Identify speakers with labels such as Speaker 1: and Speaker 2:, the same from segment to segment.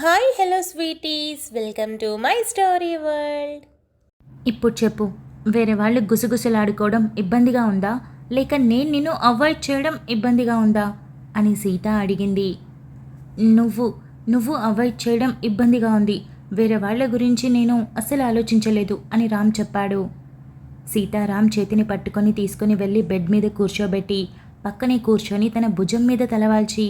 Speaker 1: Hi hello sweeties, welcome to my story world.
Speaker 2: ఇప్పుడు చెప్పు, వేరే వాళ్ళు గుసగుసలాడుకోవడం ఇబ్బందిగా ఉందా, లేక నేను నిన్ను అవాయిడ్ చేయడం ఇబ్బందిగా ఉందా అని సీత అడిగింది. నువ్వు నువ్వు అవాయిడ్ చేయడం ఇబ్బందిగా ఉంది. వేరే వాళ్ళ గురించి నేను అస్సలు ఆలోచించలేదు అని రామ్ చెప్పాడు. సీత రామ్ చేతిని పట్టుకొని తీసుకుని వెళ్ళి బెడ్ మీద కూర్చోబెట్టి పక్కనే కూర్చొని తన భుజం మీద తలవాల్చి,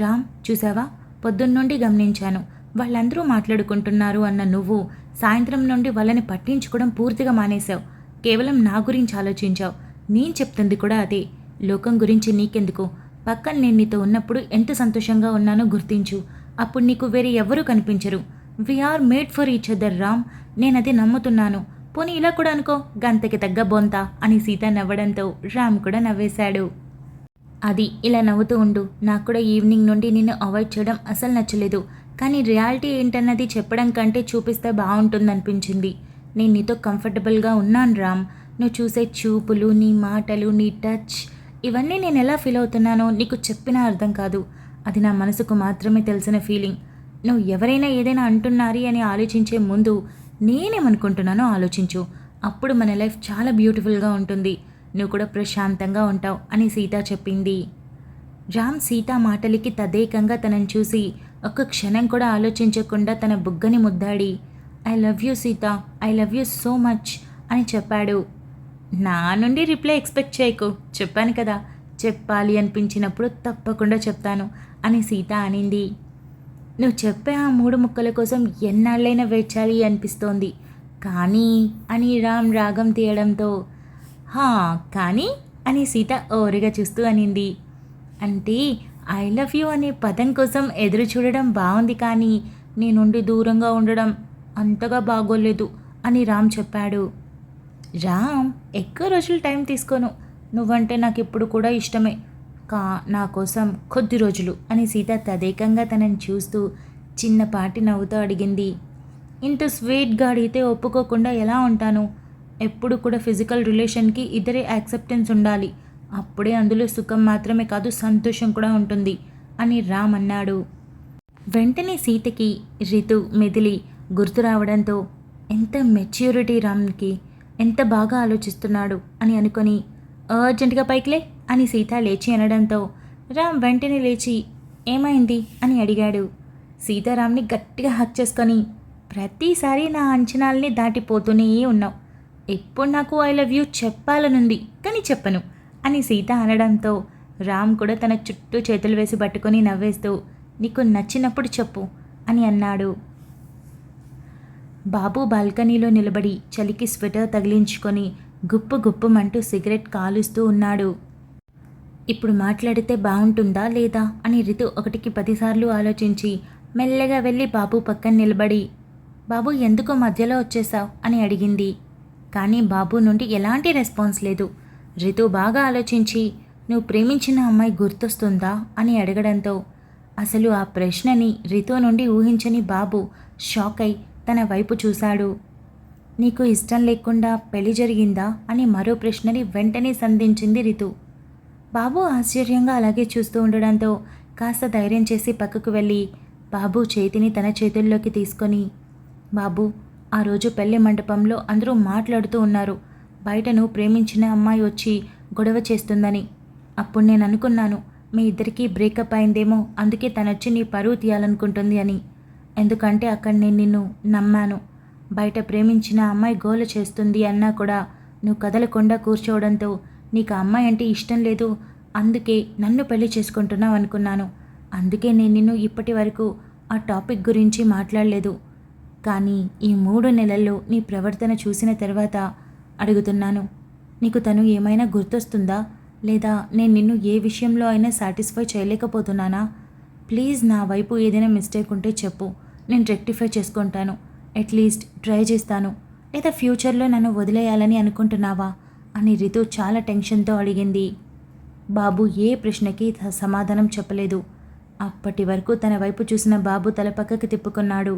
Speaker 2: రామ్ చూసావా, పొద్దున్నుండి గమనించాను, వాళ్ళందరూ మాట్లాడుకుంటున్నారు అన్న నువ్వు సాయంత్రం నుండి వాళ్ళని పట్టించుకోవడం పూర్తిగా మానేశావు. కేవలం నా గురించి ఆలోచించావు. నేను చెప్తుంది కూడా అదే. లోకం గురించి నీకెందుకు? పక్కన నేను నీతో ఉన్నప్పుడు ఎంత సంతోషంగా ఉన్నానో గుర్తించు. అప్పుడు నీకు వేరే ఎవరూ కనిపించరు. We're made for each other Ram. నేనది నమ్ముతున్నాను. పోనీ ఇలా కూడా అనుకో, గంతకి తగ్గ బొంత అని సీత నవ్వడంతో రామ్ కూడా నవ్వేశాడు. అది ఇలా నవ్వుతూ ఉండు. నాకు కూడా ఈవినింగ్ నుండి నిన్ను అవాయిడ్ చేయడం అసలు నచ్చలేదు. కానీ రియాలిటీ ఏంటన్నది చెప్పడం కంటే చూపిస్తే బాగుంటుందనిపించింది. నేను నీతో కంఫర్టబుల్గా ఉన్నాను రామ్. నువ్వు చూసే చూపులు, నీ మాటలు, నీ టచ్, ఇవన్నీ నేను ఎలా ఫీల్ అవుతున్నానో నీకు చెప్పినా అర్థం కాదు. అది నా మనసుకు మాత్రమే తెలిసిన ఫీలింగ్. నువ్వు ఎవరైనా ఏదైనా అంటున్నారీ అని ఆలోచించే ముందు నేనేమనుకుంటున్నానో ఆలోచించు. అప్పుడు మన లైఫ్ చాలా బ్యూటిఫుల్గా ఉంటుంది. నువ్వు కూడా ప్రశాంతంగా ఉంటావు అని సీత చెప్పింది. రామ్ సీత మాటలకి తదేకంగా తనని చూసి ఒక్క క్షణం కూడా ఆలోచించకుండా తన బుగ్గని ముద్దాడి, I love you Sita, I love you so much అని చెప్పాడు. నా నుండి రిప్లై ఎక్స్పెక్ట్ చేయకు, చెప్పాను కదా, చెప్పాలి అనిపించినప్పుడు తప్పకుండా చెప్తాను అని సీత అనింది. నువ్వు చెప్పే ఆ 3 ముక్కల కోసం ఎన్నాళ్ళైనా వేచాలి అనిపిస్తోంది కానీ అని రామ్ రాగం తీయడంతో, హా కానీ అని సీత ఓరిగా చూస్తూ అనింది. అంటే ఐ లవ్ యూ అనే పదం కోసం ఎదురు చూడడం బాగుంది కానీ నీ నుండి దూరంగా ఉండడం అంతగా బాగోలేదు అని రామ్ చెప్పాడు. రామ్, ఎక్కువ రోజులు టైం తీసుకోను. నువ్వంటే నాకు ఇప్పుడు కూడా ఇష్టమే. నా కోసం కొద్ది రోజులు అని సీత తదేకంగా తనని చూస్తూ చిన్నపాటి నవ్వుతో అడిగింది. ఇంత స్వీట్గా అడిగితే ఒప్పుకోకుండా ఎలా ఉంటాను? ఎప్పుడు కూడా ఫిజికల్ రిలేషన్కి ఇద్దరే యాక్సెప్టెన్స్ ఉండాలి. అప్పుడే అందులో సుఖం మాత్రమే కాదు, సంతోషం కూడా ఉంటుంది అని రామ్ అన్నాడు. వెంటనే సీతకి రితు మెదిలి గుర్తు రావడంతో, ఎంత మెచ్యూరిటీ రామ్కి, ఎంత బాగా ఆలోచిస్తున్నాడు అని అనుకొని, అర్జెంటుగా పైకిలే అని సీత లేచి అనడంతో రామ్ వెంటనే లేచి ఏమైంది అని అడిగాడు. సీతారామ్ని గట్టిగా హక్ చేసుకొని, ప్రతిసారి నా అంచనాల్ని దాటిపోతూనే ఉన్నావు. ఇప్పుడు నాకు ఐ లవ్ యూ చెప్పాలనుంది కానీ చెప్పను అని సీత అనడంతో రామ్ కూడా తన చుట్టూ చేతులు వేసి పట్టుకొని నవ్వేస్తూ, నీకు నచ్చినప్పుడు చెప్పు అని అన్నాడు. బాబు బాల్కనీలో నిలబడి చలికి స్వెటర్ తగిలించుకొని గుప్పు గుప్పుమంటూ సిగరెట్ కాలుస్తూ ఉన్నాడు. ఇప్పుడు మాట్లాడితే బాగుంటుందా లేదా అని రితు 1కి 10 సార్లు ఆలోచించి మెల్లగా వెళ్ళి బాబు పక్కన నిలబడి, బాబు ఎందుకో మధ్యలో వచ్చేసావు అని అడిగింది. కానీ బాబు నుండి ఎలాంటి రెస్పాన్స్ లేదు. రితు బాగా ఆలోచించి, నువ్వు ప్రేమించిన అమ్మాయి గుర్తొస్తుందా అని అడగడంతో అసలు ఆ ప్రశ్నని రితు నుండి ఊహించని బాబు షాక్ అయి తన వైపు చూశాడు. నీకు ఇష్టం లేకుండా పెళ్లి జరిగిందా అని మరో ప్రశ్నని వెంటనే సంధించింది రితు. బాబు ఆశ్చర్యంగా అలాగే చూస్తూ ఉండడంతో కాస్త ధైర్యం చేసి పక్కకు వెళ్ళి బాబు చేతిని తన చేతుల్లోకి తీసుకొని, బాబు, ఆ రోజు పెళ్లి మండపంలో అందరూ మాట్లాడుతూ ఉన్నారు. బయట నువ్వు ప్రేమించిన అమ్మాయి వచ్చి గొడవ చేస్తుందని. అప్పుడు నేను అనుకున్నాను, మీ ఇద్దరికీ బ్రేకప్ అయిందేమో, అందుకే తనొచ్చి నీ పరువు తీయాలనుకుంటుంది అని. ఎందుకంటే అక్కడ నేను నిన్ను నమ్మాను. బయట ప్రేమించిన అమ్మాయి గోల చేస్తుంది అన్నా కూడా నువ్వు కదలకుండా కూర్చోవడంతో నీకు ఆ అమ్మాయి అంటే ఇష్టం లేదు, అందుకే నన్ను పెళ్లి చేసుకుంటున్నావు అనుకున్నాను. అందుకే నేను నిన్ను ఇప్పటి వరకు ఆ టాపిక్ గురించి మాట్లాడలేదు. కానీ ఈ 3 నెలల్లో నీ ప్రవర్తన చూసిన తర్వాత అడుగుతున్నాను, నీకు తను ఏమైనా గుర్తొస్తుందా, లేదా నేను నిన్ను ఏ విషయంలో అయినా సాటిస్ఫై చేయలేకపోతున్నానా? ప్లీజ్ నా వైపు ఏదైనా మిస్టేక్ ఉంటే చెప్పు, నేను రెక్టిఫై చేసుకుంటాను. అట్లీస్ట్ ట్రై చేస్తాను. లేదా ఫ్యూచర్లో నన్ను వదిలేయాలని అనుకుంటున్నావా అని రితు చాలా టెన్షన్తో అడిగింది. బాబు ఏ ప్రశ్నకి సమాధానం చెప్పలేదు. అప్పటి వరకు తన వైపు చూసిన బాబు తల పక్కకి తిప్పుకున్నాడు.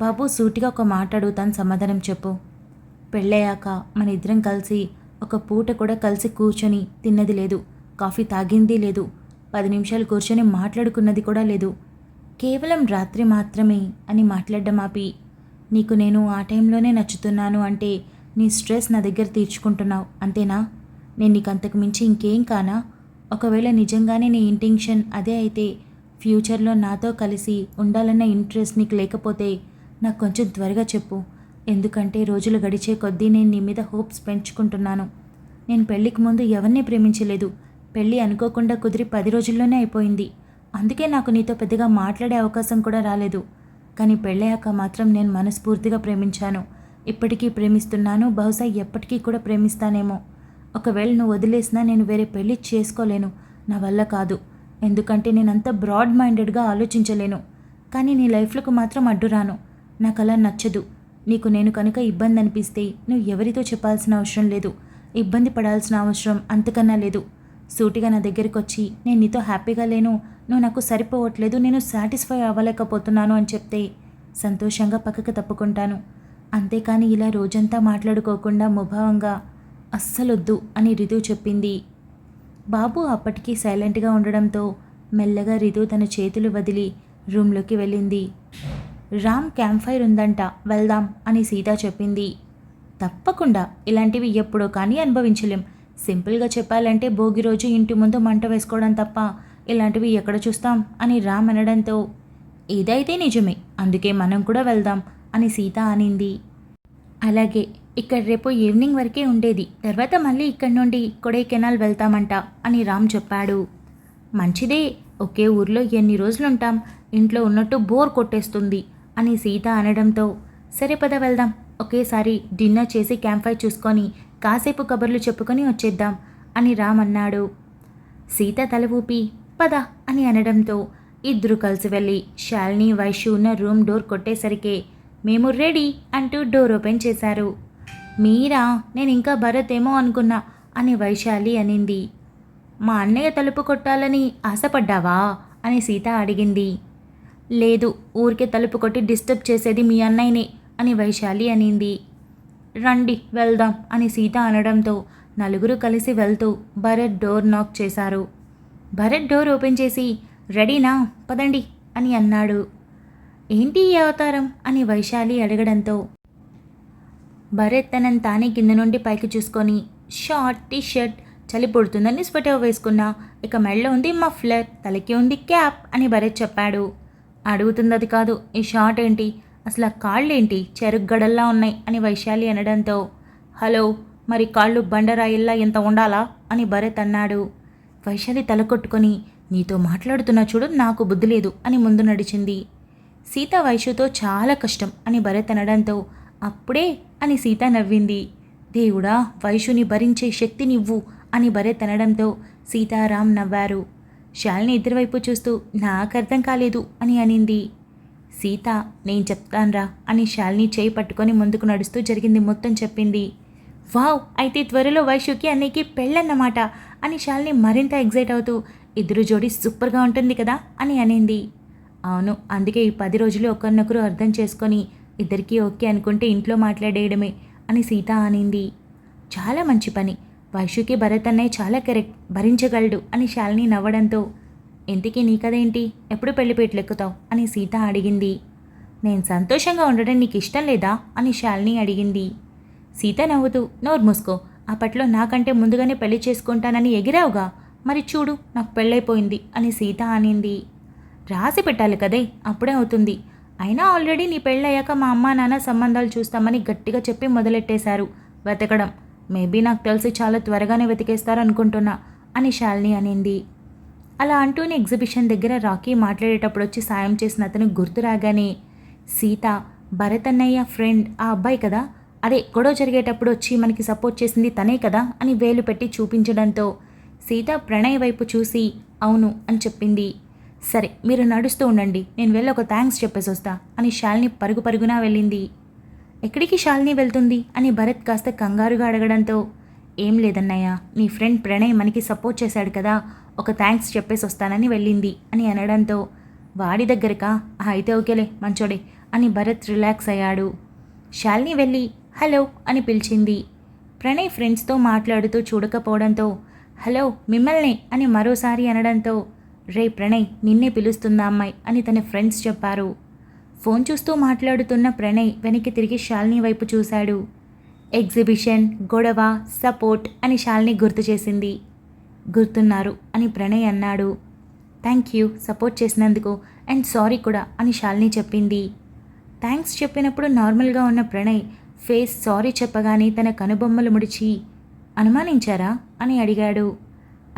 Speaker 2: బాబు, సూటిగా ఒక మాట అడుగుతాను, సమాధానం చెప్పు. పెళ్ళయ్యాక మన ఇద్దరం కలిసి ఒక పూట కూడా కలిసి కూర్చొని తిన్నది లేదు, కాఫీ తాగింది లేదు, 10 నిమిషాలు కూర్చొని మాట్లాడుకున్నది కూడా లేదు. కేవలం రాత్రి మాత్రమే అని మాట్లాడడం ఆపి, నీకు నేను ఆ టైంలోనే నచ్చుతున్నాను అంటే నీ స్ట్రెస్ నా దగ్గర తీర్చుకుంటున్నావు అంతేనా? నేను నీకు అంతకు మించి ఇంకేం కానా? ఒకవేళ నిజంగానే నీ ఇంటెన్షన్ అదే అయితే ఫ్యూచర్లో నాతో కలిసి ఉండాలన్న ఇంట్రెస్ట్ నీకు లేకపోతే నాకు కొంచెం త్వరగా చెప్పు. ఎందుకంటే రోజులు గడిచే కొద్దీ నేను నీ మీద హోప్స్ పెంచుకుంటున్నాను. నేను పెళ్ళికి ముందు ఎవరిని ప్రేమించలేదు. పెళ్ళి అనుకోకుండా కుదిరి 10 రోజుల్లోనే అయిపోయింది. అందుకే నాకు నీతో పెద్దగా మాట్లాడే అవకాశం కూడా రాలేదు. కానీ పెళ్ళయ్యాక మాత్రం నేను మనస్ఫూర్తిగా ప్రేమించాను. ఇప్పటికీ ప్రేమిస్తున్నాను. బహుశా ఎప్పటికీ కూడా ప్రేమిస్తానేమో. ఒకవేళ నువ్వు వదిలేసినా నేను వేరే పెళ్ళి చేసుకోలేను. నా వల్ల కాదు. ఎందుకంటే నేనంత బ్రాడ్ మైండెడ్గా ఆలోచించలేను. కానీ నీ లైఫ్లకు మాత్రం అడ్డురాను. నాకు అలా నచ్చదు. నీకు నేను కనుక ఇబ్బంది అనిపిస్తే నువ్వు ఎవరితో చెప్పాల్సిన అవసరం లేదు. ఇబ్బంది పడాల్సిన అవసరం అంతకన్నా లేదు. సూటిగా నా దగ్గరికి వచ్చి నేను నీతో హ్యాపీగా లేను, నువ్వు నాకు సరిపోవట్లేదు, నేను సాటిస్ఫై అవ్వలేకపోతున్నాను అని చెప్తే సంతోషంగా పక్కకు తప్పుకుంటాను. అంతేకాని ఇలా రోజంతా మాట్లాడుకోకుండా ముభావంగా అస్సలొద్దు అని రితు చెప్పింది. బాబు అప్పటికీ సైలెంట్గా ఉండడంతో మెల్లగా రితు తన చేతులు వదిలి రూమ్లోకి వెళ్ళింది. రామ్ క్యాంప్ ఫైర్ ఉందంట, వెళ్దాం అని సీత చెప్పింది. తప్పకుండా, ఇలాంటివి ఎప్పుడో కానీ అనుభవించలేం. సింపుల్గా చెప్పాలంటే భోగి రోజు ఇంటి ముందు మంట వేసుకోవడం తప్ప ఇలాంటివి ఎక్కడ చూస్తాం అని రామ్ అనడంతో ఇదైతే నిజమే, అందుకే మనం కూడా వెళ్దాం అని సీత అనింది. అలాగే, ఇక్కడ రేపు ఈవినింగ్ వరకే ఉండేది, తర్వాత మళ్ళీ ఇక్కడి నుండి కొడైకెనాల్ వెళ్తామంట అని రామ్ చెప్పాడు. మంచిదే, ఒకే ఊర్లో ఎన్ని రోజులుంటాం, ఇంట్లో ఉన్నట్టు బోర్ కొట్టేస్తుంది అని సీత అనడంతో సరే పద వెళ్దాం, ఒకేసారి డిన్నర్ చేసి క్యాంప్ ఫైర్ చూసుకొని కాసేపు కబుర్లు చెప్పుకొని వచ్చేద్దాం అని రామ్ అన్నాడు. సీత తల ఊపి పద అని అనడంతో ఇద్దరు కలిసి వెళ్ళి శాలిని వైషు ఉన్న రూమ్ డోర్ కొట్టేసరికి మేము రెడీ అంటూ డోర్ ఓపెన్ చేశారు. మీరా? నేను ఇంకా భరత్ ఏమో అనుకున్నా అని వైశాలి అనింది. మా అన్నయ్య తలుపు కొట్టాలని ఆశపడ్డావా అని సీత అడిగింది. లేదు, ఊరికే తలుపు కొట్టి డిస్టర్బ్ చేసేది మీ అన్నయ్యనే అని వైశాలి అనింది. రండి వెళ్దాం అని సీత అనడంతో నలుగురు కలిసి వెళ్తూ భరత్ డోర్ నాక్ చేశారు. భరత్ డోర్ ఓపెన్ చేసి రెడీనా, పదండి అని అన్నాడు. ఏంటి ఈ అవతారం అని వైశాలి అడగడంతో భరత్ తనని తానే కింద నుండి పైకి చూసుకొని షార్ట్ టీ షర్ట్, చలి పుడుతుందని స్వెటర్ వేసుకున్నా, ఇక మెడలో ఉంది మఫ్లర్, తలకి ఉంది క్యాప్ అని భరత్ చెప్పాడు. అడుగుతుంది అది కాదు, ఈ షార్ట్ ఏంటి, అసలు ఆ కాళ్ళేంటి చెరుగ్గడల్లా ఉన్నాయి అని వైశాలి అనడంతో హలో, మరి కాళ్ళు బండరాయిల్లా ఎంత ఉండాలా అని భరత్ అన్నాడు. వైశాలి తల కొట్టుకొని నీతో మాట్లాడుతున్నా చూడు, నాకు బుద్ధి లేదు అని ముందు నడిచింది. సీత వైషుతో చాలా కష్టం అని భరత్ అనడంతో అప్పుడే అని సీత నవ్వింది. దేవుడా, వైషుని భరించే శక్తినివ్వు అని భరత్ అనడంతో సీతారాం నవ్వారు. శాలిని ఇద్దరివైపు చూస్తూ నాకు అర్థం కాలేదు అని అనింది. సీత, నేను చెప్తాన్రా అని శాలిని చేయి పట్టుకొని ముందుకు నడుస్తూ జరిగింది మొత్తం చెప్పింది. వావ్, అయితే త్వరలో వైషుకి అన్నయ్యకి పెళ్ళన్నమాట అని శాలిని మరింత ఎగ్జైట్ అవుతూ ఇద్దరు జోడి సూపర్గా ఉంటుంది కదా అని అనింది. అవును, అందుకే ఈ 10 రోజులు ఒకరినొకరు అర్థం చేసుకొని ఇద్దరికీ ఓకే అనుకుంటే ఇంట్లో మాట్లాడేయడమే అని సీత అనింది. చాలా మంచి పని, వైషుకి భరత్ అన్నయ్య చాలా కరెక్ట్, భరించగలడు అని శాలిని నవ్వడంతో ఇంటికి నీకదేంటి, ఎప్పుడు పెళ్లిపేటలు ఎక్కుతావు అని సీత అడిగింది. నేను సంతోషంగా ఉండడం నీకు ఇష్టం లేదా అని శాలిని అడిగింది. సీత నవ్వుతూ నోరు మూసుకో, అప్పట్లో నాకంటే ముందుగానే పెళ్లి చేసుకుంటానని ఎగిరావుగా, మరి చూడు నాకు పెళ్ళైపోయింది అని సీత అనింది. రాసి పెట్టాలి కదే, అప్పుడే అవుతుంది. అయినా ఆల్రెడీ నీ పెళ్ళయ్యాక మా అమ్మా నాన్న సంబంధాలు చూస్తామని గట్టిగా చెప్పి మొదలెట్టేశారు వెతకడం. మేబీ నాకు తెలిసి చాలా త్వరగానే వెతికేస్తారనుకుంటున్నా అని శాలిని అనింది. అలా అంటూనే ఎగ్జిబిషన్ దగ్గర రాకీ మాట్లాడేటప్పుడు వచ్చి సాయం చేసిన అతను గుర్తు రాగానే సీత, భరత్ అన్నయ్య ఫ్రెండ్ ఆ అబ్బాయి కదా, అదే గొడవ జరిగేటప్పుడు వచ్చి మనకి సపోర్ట్ చేసింది తనే కదా అని వేలు పెట్టి చూపించడంతో సీత ప్రణయ్ వైపు చూసి అవును అని చెప్పింది. సరే మీరు నడుస్తూ ఉండండి, నేను వెళ్ళి ఒక థ్యాంక్స్ చెప్పేసి వస్తా అని శాలిని పరుగు పరుగునా వెళ్ళింది. ఎక్కడికి శాలిని వెళ్తుంది అని భరత్ కాస్త కంగారుగా అడగడంతో ఏం లేదన్నయ్య, నీ ఫ్రెండ్ ప్రణయ్ మనకి సపోర్ట్ చేశాడు కదా, ఒక థ్యాంక్స్ చెప్పేసి వస్తానని వెళ్ళింది అని అనడంతో వాడి దగ్గరకా, అయితే ఓకేలే మంచోడే అని భరత్ రిలాక్స్ అయ్యాడు. శాలిని వెళ్ళి హలో అని పిలిచింది. ప్రణయ్ ఫ్రెండ్స్తో మాట్లాడుతూ చూడకపోవడంతో హలో మిమ్మల్నే అని మరోసారి అనడంతో రే ప్రణయ్, నిన్నే పిలుస్తుందా అమ్మాయి అని తన ఫ్రెండ్స్ చెప్పారు. ఫోన్ చూస్తూ మాట్లాడుతున్న ప్రణయ్ వెనక్కి తిరిగి శాలిని వైపు చూశాడు. ఎగ్జిబిషన్, గొడవ, సపోర్ట్ అని శాలిని గుర్తు చేసింది. గుర్తున్నారు అని ప్రణయ్ అన్నాడు. థ్యాంక్ యూ సపోర్ట్ చేసినందుకు అండ్ సారీ కూడా అని శాలిని చెప్పింది. థ్యాంక్స్ చెప్పినప్పుడు నార్మల్గా ఉన్న ప్రణయ్ ఫేస్ సారీ చెప్పగానే తన కనుబొమ్మలు ముడిచి అనుమానించారా అని అడిగాడు.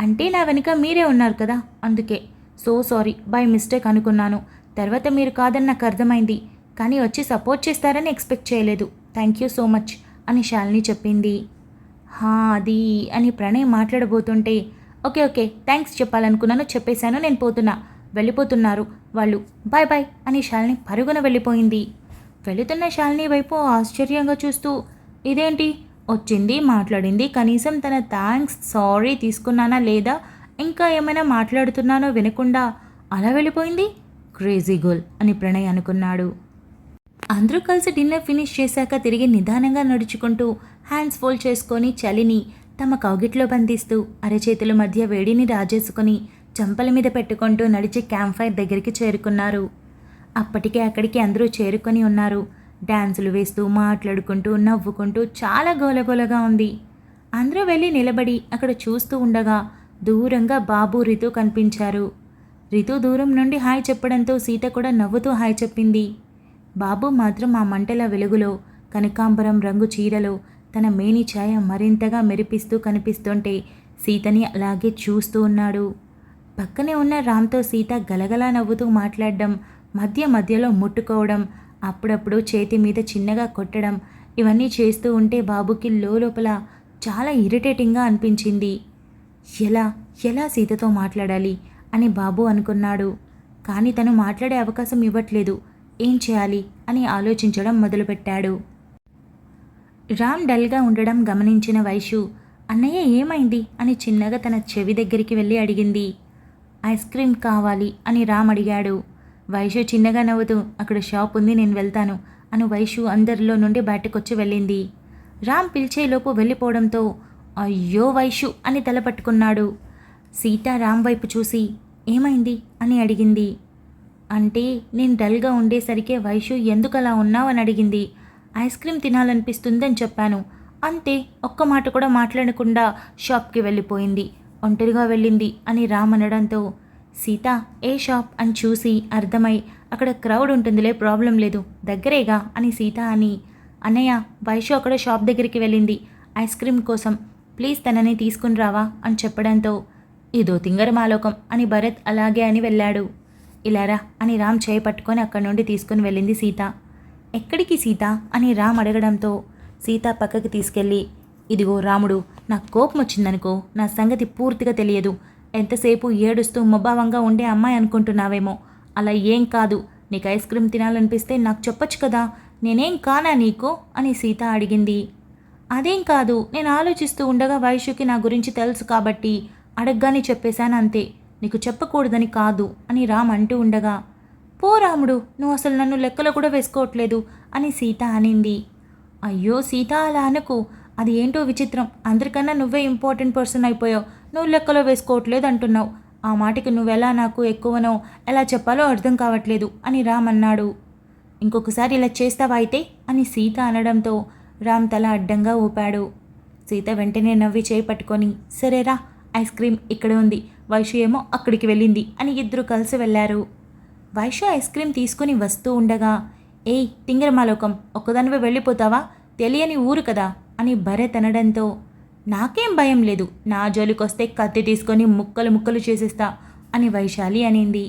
Speaker 2: అంటే నా వెనుక మీరే ఉన్నారు కదా, అందుకే సో సారీ బై మిస్టేక్ అనుకున్నాను. తర్వాత మీరు కాదని నాకు అర్థమైంది, కానీ వచ్చి సపోర్ట్ చేస్తారని ఎక్స్పెక్ట్ చేయలేదు. థ్యాంక్ యూ సో మచ్ అని శాలిని చెప్పింది. అది అని ప్రణయ్ మాట్లాడబోతుంటే ఓకే ఓకే థ్యాంక్స్ చెప్పాలనుకున్నాను, చెప్పేశాను, నేను వెళ్ళిపోతున్నారు వాళ్ళు, బాయ్ బాయ్ అని శాలిని పరుగున వెళ్ళిపోయింది. వెళుతున్న శాలిని వైపు ఆశ్చర్యంగా చూస్తూ ఇదేంటి, వచ్చింది, మాట్లాడింది, కనీసం తన థ్యాంక్స్ సారీ తీసుకున్నానా లేదా ఇంకా ఏమైనా మాట్లాడుతున్నానో వినకుండా అలా వెళ్ళిపోయింది. క్రేజీ గర్ల్ అని ప్రణయ్ అనుకున్నాడు. అందరూ కలిసి డిన్నర్ ఫినిష్ చేశాక తిరిగి నిదానంగా నడుచుకుంటూ హ్యాండ్స్ ఫోల్డ్ చేసుకొని చలిని తమ కౌగిట్లో బంధిస్తూ అరచేతుల మధ్య వేడిని రాజేసుకొని చంపల మీద పెట్టుకుంటూ నడిచి క్యాంప్ ఫైర్ దగ్గరికి చేరుకున్నారు. అప్పటికే అక్కడికి అందరూ చేరుకొని ఉన్నారు. డ్యాన్సులు వేస్తూ మాట్లాడుకుంటూ నవ్వుకుంటూ చాలా గోలగోలగా ఉంది. అందరూ వెళ్ళి నిలబడి అక్కడ చూస్తూ ఉండగా దూరంగా బాబు, రితు కనిపించారు. రితు దూరం నుండి హాయ్ చెప్పడంతో సీత కూడా నవ్వుతూ హాయ్ చెప్పింది. బాబు మాత్రం ఆ మంటల వెలుగులో కనకాంబరం రంగు చీరలో తన మేని ఛాయ మరింతగా మెరిపిస్తూ కనిపిస్తుంటే సీతని అలాగే చూస్తూ ఉన్నాడు. పక్కనే ఉన్న రామ్తో సీత గలగలా నవ్వుతూ మాట్లాడడం, మధ్యలో ముట్టుకోవడం, అప్పుడప్పుడు చేతి మీద చిన్నగా కొట్టడం, ఇవన్నీ చేస్తూ ఉంటే బాబుకి లోపల చాలా ఇరిటేటింగ్గా అనిపించింది. ఎలా సీతతో మాట్లాడాలి అని బాబు అనుకున్నాడు. కానీ తను మాట్లాడే అవకాశం ఇవ్వట్లేదు. ఏం చేయాలి అని ఆలోచించడం మొదలుపెట్టాడు. రామ్ డల్గా ఉండడం గమనించిన వైషు అన్నయ్య ఏమైంది అని చిన్నగా తన చెవి దగ్గరికి వెళ్ళి అడిగింది. ఐస్ క్రీమ్ కావాలి అని రామ్ అడిగాడు. వైషు చిన్నగా నవ్వుతూ అక్కడ షాప్ ఉంది, నేను వెళ్తాను అని వైషు అందరిలో నుండి బయటకొచ్చి వెళ్ళింది. రామ్ పిలిచేలోపు వెళ్ళిపోవడంతో అయ్యో వైషు అని తల పట్టుకున్నాడు. సీత రామ్ వైపు చూసి ఏమైంది అని అడిగింది. అంటే నేను డల్గా ఉండేసరికి వైషు ఎందుకు అలా ఉన్నావు అని అడిగింది. ఐస్ క్రీమ్ తినాలనిపిస్తుందని చెప్పాను, అంతే, ఒక్క మాట కూడా మాట్లాడకుండా షాప్కి వెళ్ళిపోయింది, ఒంటరిగా వెళ్ళింది అని రామ్ అనడంతో సీత ఏ షాప్ అని చూసి అర్థమై అక్కడ క్రౌడ్ ఉంటుందిలే, ప్రాబ్లం లేదు, దగ్గరేగా అని సీత అని అన్నయ్య వైషు అక్కడ షాప్ దగ్గరికి వెళ్ళింది ఐస్ క్రీమ్ కోసం, ప్లీజ్ తనని తీసుకుని రావా అని చెప్పడంతో ఇదో తింగరమాలోకం అని భరత్ అలాగే అని వెళ్ళాడు. ఇలారా అని రామ్ చేయి పట్టుకొని అక్కడి నుండి తీసుకుని వెళ్ళింది సీత. ఎక్కడికి సీత అని రామ్ అడగడంతో సీత పక్కకి తీసుకెళ్ళి ఇదిగో రాముడు, నాకు కోపం వచ్చిందనుకో నా సంగతి పూర్తిగా తెలియదు, ఎంతసేపు ఏడుస్తూ ముభావంగా ఉండే అమ్మాయి అనుకుంటున్నావేమో, అలా ఏం కాదు, నీకు ఐస్ క్రీమ్ తినాలనిపిస్తే నాకు చెప్పొచ్చు కదా, నేనేం కానా నీకు అని సీత అడిగింది. అదేం కాదు, నేను ఆలోచిస్తూ ఉండగా వైషుకి నా గురించి తెలుసు కాబట్టి అడగ్గానే చెప్పేశాను అంతే, నీకు చెప్పకూడదని కాదు అని రామ్ అంటూ ఉండగా పో రాముడు, నువ్వు అసలు నన్ను లెక్కలో కూడా వేసుకోవట్లేదు అని సీత అనింది. అయ్యో సీత అలా అనకు, అది ఏంటో విచిత్రం, అందరికన్నా నువ్వే ఇంపార్టెంట్ పర్సన్ అయిపోయావు, నువ్వు లెక్కలో వేసుకోవట్లేదు అంటున్నావు, ఆ మాటకి నువ్వెలా నాకు ఎక్కువనో ఎలా చెప్పాలో అర్థం కావట్లేదు అని రామ్ అన్నాడు. ఇంకొకసారి ఇలా చేస్తావా అయితే అని సీత అనడంతో రామ్ తల అడ్డంగా ఊపాడు. సీత వెంటనే నవ్వి చేయి పట్టుకొని సరేరా ఐస్ క్రీమ్ ఇక్కడ ఉంది, వైషు ఏమో అక్కడికి వెళ్ళింది అని ఇద్దరు కలిసి వెళ్ళారు. వైషు ఐస్ క్రీమ్ తీసుకుని వస్తూ ఉండగా ఏయ్ తింగరమాలోకం, ఒక్కదానివే వెళ్ళిపోతావా, తెలియని ఊరు కదా అని భరత్ అనడంతో నాకేం భయం లేదు, నా జోలికొస్తే కత్తి తీసుకొని ముక్కలు ముక్కలు చేసేస్తా అని వైశాలి అనింది.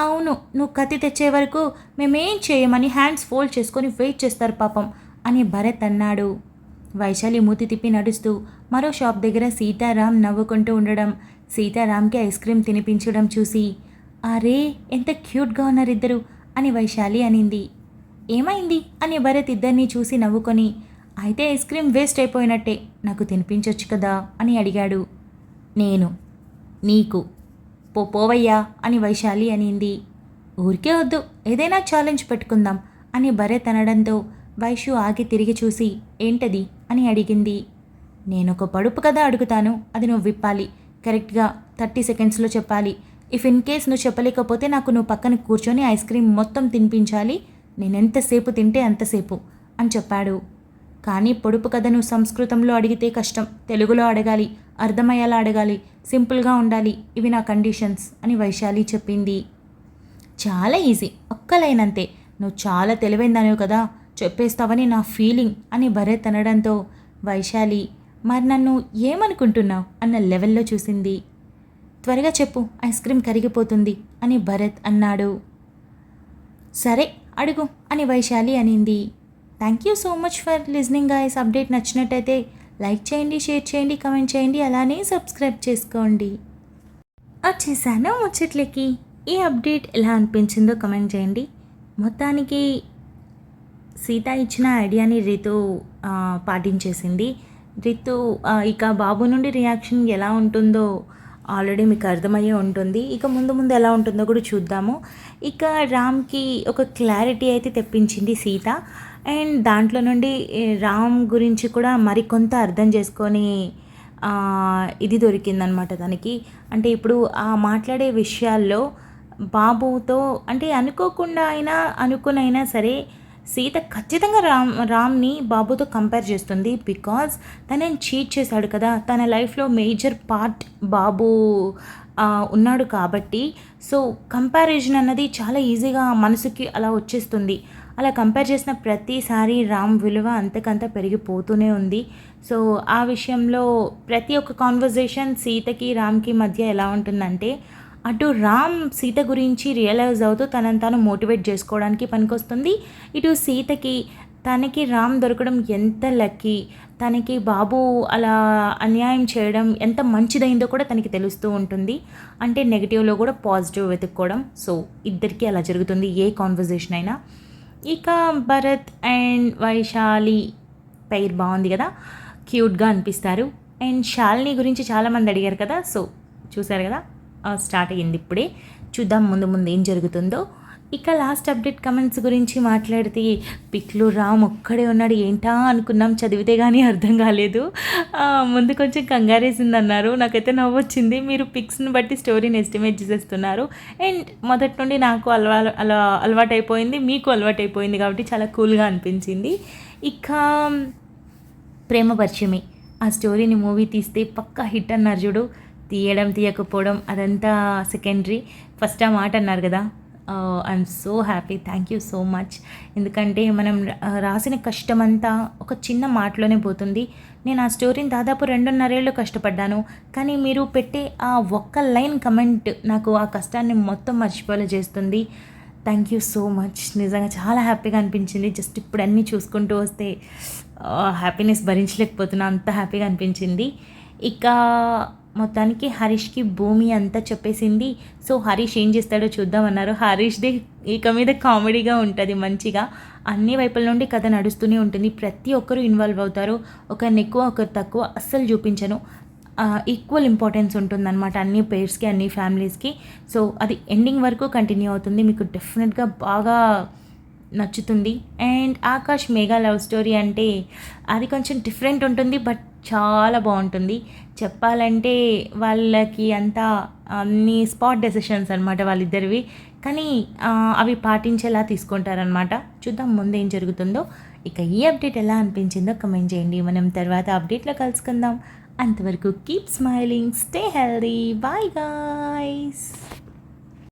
Speaker 2: అవును, నువ్వు కత్తి తెచ్చే వరకు మేమేం చేయమని హ్యాండ్స్ ఫోల్డ్ చేసుకొని వెయిట్ చేస్తారు పాపం అని భరత్ అన్నాడు. వైశాలి మూతి తిప్పి నడుస్తూ మరో షాప్ దగ్గర సీతారాం నవ్వుకుంటూ ఉండడం, సీతారాంకి ఐస్ క్రీమ్ తినిపించడం చూసి అరే ఎంత క్యూట్గా ఉన్నారిద్దరు అని వైశాలి అనింది. ఏమైంది అని భరత్ ఇద్దరినీ చూసి నవ్వుకొని అయితే ఐస్ క్రీమ్ వేస్ట్ అయిపోయినట్టే, నాకు తినిపించొచ్చు కదా అని అడిగాడు. నేను నీకు పోవయ్యా అని వైశాలి అనింది. ఊరికే వద్దు, ఏదైనా ఛాలెంజ్ పెట్టుకుందాం అని భరత్ అనడంతో వైషు ఆగి తిరిగి చూసి ఏంటది అని అడిగింది. నేనొక పడుపు కదా అడుగుతాను, అది నువ్వు విప్పాలి, కరెక్ట్గా 30 సెకండ్స్లో చెప్పాలి, ఇఫ్ ఇన్ కేస్ నువ్వు చెప్పలేకపోతే నాకు నువ్వు పక్కన కూర్చొని ఐస్ క్రీమ్ మొత్తం తినిపించాలి, నేను ఎంతసేపు తింటే అంతసేపు అని చెప్పాడు. కానీ పొడుపు కథ నువ్వు సంస్కృతంలో అడిగితే కష్టం, తెలుగులో అడగాలి, అర్థమయ్యేలా అడగాలి, సింపుల్గా ఉండాలి, ఇవి నా కండిషన్స్ అని వైశాలి చెప్పింది. చాలా ఈజీ, ఒక్క లైన్ అంతే, నువ్వు చాలా తెలివైందనేవు కదా, చెప్పేస్తావని నా ఫీలింగ్ అని భరత్ అనడంతో వైశాలి మరి నన్ను ఏమనుకుంటున్నావు అన్న లెవెల్లో చూసింది. త్వరగా చెప్పు, ఐస్ క్రీమ్ కరిగిపోతుంది అని భరత్ అన్నాడు. సరే అడుగు అని వైశాలి అనింది. Thank you so much for listening guys. Update నచ్చినట్టయితే లైక్ చేయండి, షేర్ చేయండి, కమెంట్ చేయండి, అలానే సబ్స్క్రైబ్ చేసుకోండి. వచ్చేసాను ముచ్చట్లకి. ఈ అప్డేట్ ఎలా అనిపించిందో కమెంట్ చేయండి. మొత్తానికి సీత ఇచ్చిన ఐడియాని రితు పాటించేసింది. రితు ఇక బాబు నుండి రియాక్షన్ ఎలా ఉంటుందో ఆల్రెడీ మీకు అర్థమయ్యే ఉంటుంది. ఇక ముందు ముందు ఎలా ఉంటుందో కూడా చూద్దాము. ఇక రామ్కి ఒక క్లారిటీ అయితే తెప్పించింది సీత. అండ్ దాంట్లో నుండి రామ్ గురించి కూడా మరికొంత అర్థం చేసుకొని ఇది దొరికిందనమాట తనకి. అంటే ఇప్పుడు ఆ మాట్లాడే విషయాల్లో బాబుతో అంటే అనుకోకుండా అయినా అనుకునైనా సరే సీత ఖచ్చితంగా రామ్ని బాబుతో కంపేర్ చేస్తుంది. బికాజ్ తనని చీట్ చేశాడు కదా, తన లైఫ్లో మేజర్ పార్ట్ బాబు ఉన్నాడు కాబట్టి సో కంపారిజన్ అన్నది చాలా ఈజీగా మనసుకి అలా వచ్చేస్తుంది. అలా కంపేర్ చేసిన ప్రతిసారి రామ్ విలువ అంతకంత పెరిగిపోతూనే ఉంది. సో ఆ విషయంలో ప్రతి ఒక్క కాన్వర్జేషన్ సీతకి రామ్కి మధ్య ఎలా ఉంటుందంటే అటు రామ్ సీత గురించి రియలైజ్ అవుతూ తనని తాను మోటివేట్ చేసుకోవడానికి పనికొస్తుంది. ఇటు సీతకి తనకి రామ్ దొరకడం ఎంత లక్కీ, తనకి బాబు అలా అన్యాయం చేయడం ఎంత మంచిదైందో కూడా తనకి తెలుస్తూ ఉంటుంది. అంటే నెగిటివ్లో కూడా పాజిటివ్ వెతుక్కోవడం. సో ఇద్దరికీ అలా జరుగుతుంది ఏ కాన్వర్జేషన్ అయినా. ఇక భరత్ అండ్ వైశాలి పెయిర్ బాగుంది కదా, క్యూట్గా అనిపిస్తారు. అండ్ శాలిని గురించి చాలామంది అడిగారు కదా, సో చూసారు కదా, స్టార్ట్ అయ్యింది ఇప్పుడే. చూద్దాం ముందు ముందు ఏం జరుగుతుందో. ఇక లాస్ట్ అప్డేట్ కమెంట్స్ గురించి మాట్లాడితే పిక్లో రామ్ ఒక్కడే ఉన్నాడు, ఏంటా అనుకున్నాం, చదివితే కానీ అర్థం కాలేదు. ముందు కొంచెం కంగారేసింది అన్నారు, నాకైతే నవ్వొచ్చింది. మీరు పిక్స్ని బట్టి స్టోరీని ఎస్టిమేట్ చేసేస్తున్నారు. అండ్ మొదటి నుండి నాకు అలవాటైపోయింది, మీకు అలవాటైపోయింది కాబట్టి చాలా కూల్గా అనిపించింది. ఇక ప్రేమ పరిచయమే ఆ స్టోరీని మూవీ తీస్తే పక్కా హిట్ అన్నారు చూడు. తీయడం తీయకపోవడం అదంతా సెకండరీ. ఫస్ట్ ఆ మాట అన్నారు కదా, I'm so happy, thank you so much. ఎందుకంటే మనం రాసిన కష్టమంతా ఒక చిన్న మాటలోనే పోతుంది. నేను ఆ స్టోరీని దాదాపు 2.5 ఏళ్ళు కష్టపడ్డాను, కానీ మీరు పెట్టే ఆ ఒక్క లైన్ కమెంట్ నాకు ఆ కష్టాన్ని మొత్తం మర్చిపోయేలా చేస్తుంది. Thank you so much. నిజంగా చాలా హ్యాపీగా అనిపించింది. జస్ట్ ఇప్పుడు అన్నీ చూసుకుంటూ వస్తే హ్యాపీనెస్ భరించలేకపోతున్నా, అంత హ్యాపీగా అనిపించింది. ఇక మొత్తానికి హరీష్కి భూమి అంతా చెప్పేసింది. సో హరీష్ ఏం చేస్తాడో చూద్దామన్నారు. హరీష్ది ఇక మీద కామెడీగా ఉంటుంది మంచిగా. అన్ని వైపుల నుండి కథ నడుస్తూనే ఉంటుంది. ప్రతి ఒక్కరూ ఇన్వాల్వ్ అవుతారు. ఒకరిని ఎక్కువ ఒకరు తక్కువ అస్సలు చూపించను. ఈక్వల్ ఇంపార్టెన్స్ ఉంటుందన్నమాట అన్ని పేర్స్కి, అన్ని ఫ్యామిలీస్కి. సో అది ఎండింగ్ వరకు కంటిన్యూ అవుతుంది. మీకు డెఫినెట్గా బాగా నచ్చుతుంది. And Akash Megha love story అంటే అది కొంచెం డిఫరెంట్ ఉంటుంది, బట్ చాలా బాగుంటుంది. చెప్పాలంటే వాళ్ళకి అంతా అన్ని స్పాట్ డెసిషన్స్ అనమాట వాళ్ళిద్దరివి, కానీ అవి పాటించేలా తీసుకుంటారనమాట. చూద్దాం ముందు ఏం జరుగుతుందో. ఇక ఈ అప్డేట్ ఎలా అనిపించిందో కమెంట్ చేయండి. మనం తర్వాత అప్డేట్లో కలుసుకుందాం. అంతవరకు keep smiling, stay healthy, bye guys.